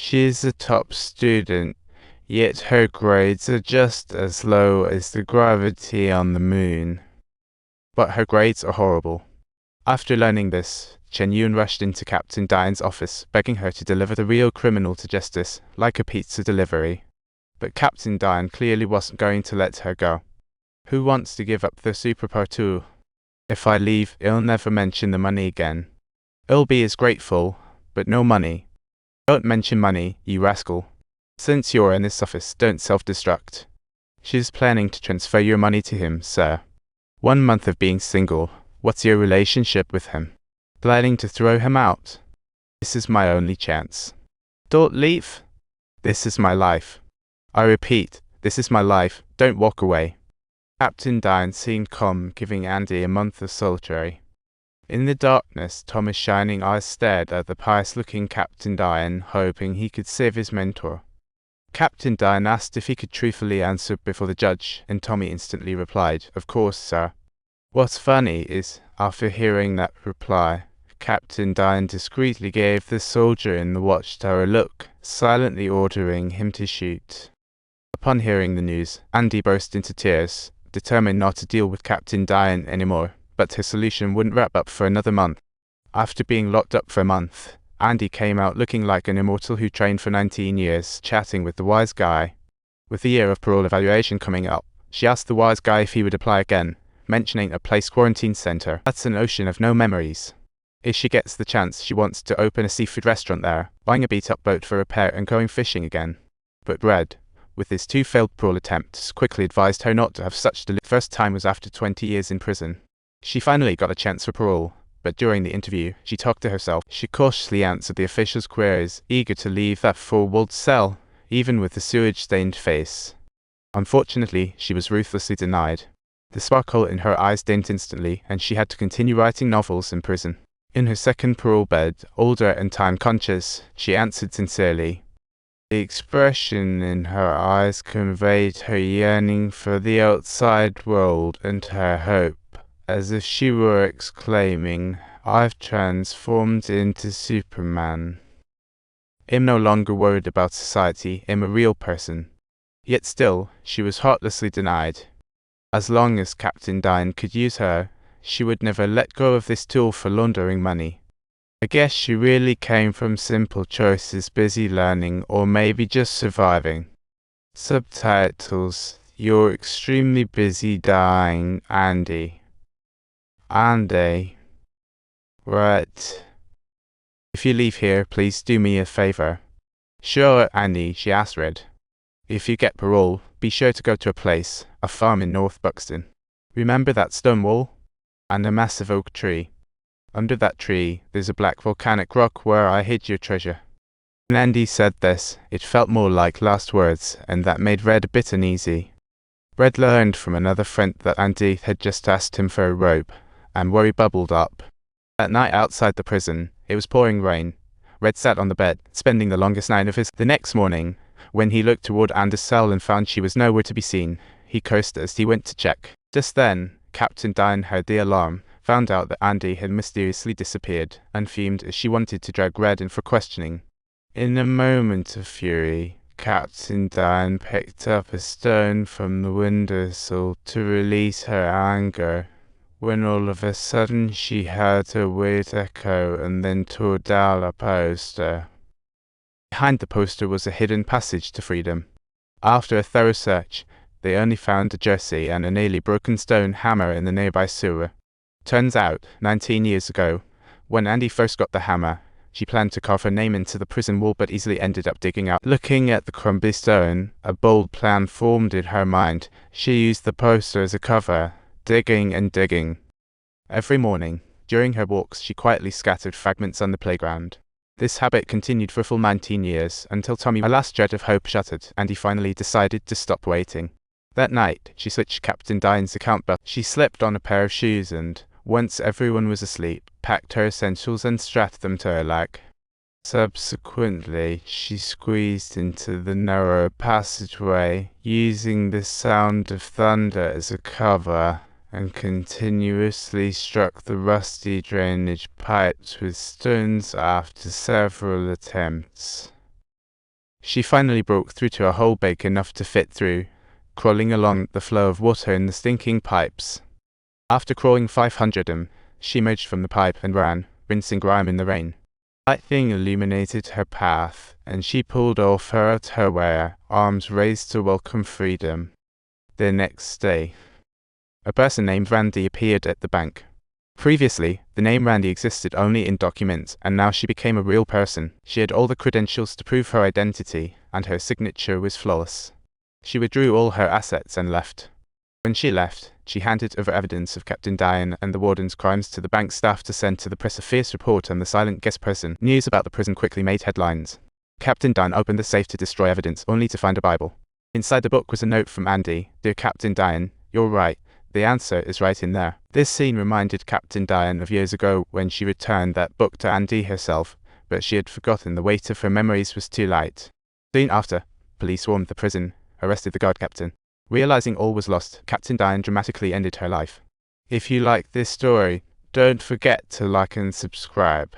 She is a top student, yet her grades are just as low as the gravity on the moon. But her grades are horrible. After learning this, Chen Yun rushed into Captain Diane's office, begging her to deliver the real criminal to justice, like a pizza delivery. But Captain Diane clearly wasn't going to let her go. Who wants to give up their superpower too? If I leave, I'll never mention the money again. I'll be as grateful, but no money. Don't mention money, you rascal. Since you're in this office, don't self-destruct. She's planning to transfer your money to him, sir. 1 month of being single. What's your relationship with him? Planning to throw him out? This is my only chance. Don't leave. This is my life. I repeat, this is my life. Don't walk away. Captain Diane seemed calm, giving Andy a month of solitary. In the darkness, Thomas' shining eyes stared at the pious-looking Captain Diane, hoping he could save his mentor. Captain Diane asked if he could truthfully answer before the judge, and Tommy instantly replied, "Of course, sir." What's funny is, after hearing that reply, Captain Diane discreetly gave the soldier in the watchtower a look, silently ordering him to shoot. Upon hearing the news, Andy burst into tears, determined not to deal with Captain Diane anymore, but his solution wouldn't wrap up for another month. After being locked up for a month, Andy came out looking like an immortal who trained for 19 years, chatting with the wise guy. With the year of parole evaluation coming up, she asked the wise guy if he would apply again, mentioning a place quarantine center. That's an ocean of no memories. If she gets the chance, she wants to open a seafood restaurant there, buying a beat-up boat for repair and going fishing again. But Red, with his 2 failed parole attempts, quickly advised her not to have such the first time was after 20 years in prison. She finally got a chance for parole, but during the interview, she talked to herself. She cautiously answered the official's queries, eager to leave that 4-walled cell, even with the sewage-stained face. Unfortunately, she was ruthlessly denied. The sparkle in her eyes dimmed instantly, and she had to continue writing novels in prison. In her second parole bed, older and time-conscious, she answered sincerely. The expression in her eyes conveyed her yearning for the outside world and her hope, as if she were exclaiming, "I've transformed into Superman. I'm no longer worried about society, I'm a real person." Yet still, she was heartlessly denied. As long as Captain Diane could use her, she would never let go of this tool for laundering money. I guess she really came from simple choices, busy learning, or maybe just surviving. Subtitles: You're extremely busy dying, Andy. Andy. Right. If you leave here, please do me a favor. Sure, Andy, she asked Red. If you get parole, be sure to go to a farm in North Buxton. Remember that stone wall? And a massive oak tree. Under that tree, there's a black volcanic rock where I hid your treasure. When Andy said this, it felt more like last words, and that made Red a bit uneasy. Red learned from another friend that Andy had just asked him for a rope, and worry bubbled up. That night outside the prison, it was pouring rain. Red sat on the bed, spending the longest night of his. The next morning, when he looked toward Andy's cell and found she was nowhere to be seen, he cursed as he went to check. Just then, Captain Diane heard the alarm, found out that Andy had mysteriously disappeared, and fumed as she wanted to drag Red in for questioning. In a moment of fury, Captain Diane picked up a stone from the windowsill to release her anger, when all of a sudden she heard a weird echo and then tore down a poster. Behind the poster was a hidden passage to freedom. After a thorough search, they only found a jersey and a nearly broken stone hammer in the nearby sewer. Turns out, 19 years ago, when Andy first got the hammer, she planned to carve her name into the prison wall but easily ended up digging out. Looking at the crumbly stone, a bold plan formed in her mind. She used the poster as a cover, digging and digging. Every morning, during her walks, she quietly scattered fragments on the playground. This habit continued for a full 19 years, until Tommy, a last shred of hope shattered, and he finally decided to stop waiting. That night, she switched Captain Diane's account button. She slipped on a pair of shoes and, once everyone was asleep, packed her essentials and strapped them to her leg. Subsequently, she squeezed into the narrow passageway, using the sound of thunder as a cover, and continuously struck the rusty drainage pipes with stones after several attempts. She finally broke through to a hole big enough to fit through, crawling along the flow of water in the stinking pipes. After crawling 500 m, she emerged from the pipe and ran, rinsing grime in the rain. Lightning illuminated her path, and she pulled off her outerwear, arms raised to welcome freedom. The next day, a person named Randy appeared at the bank. Previously, the name Randy existed only in documents, and now she became a real person. She had all the credentials to prove her identity, and her signature was flawless. She withdrew all her assets and left. When she left, she handed over evidence of Captain Diane and the warden's crimes to the bank staff to send to the press. A fierce report on the silent guest prison. News about the prison quickly made headlines. Captain Diane opened the safe to destroy evidence, only to find a Bible. Inside the book was a note from Andy. "Dear Captain Diane, you're right. The answer is right in there." This scene reminded Captain Diane of years ago when she returned that book to Andy herself, but she had forgotten. The weight of her memories was too light. Soon after, police swarmed the prison, arrested the guard captain. Realizing all was lost, Captain Diane dramatically ended her life. If you like this story, don't forget to like and subscribe.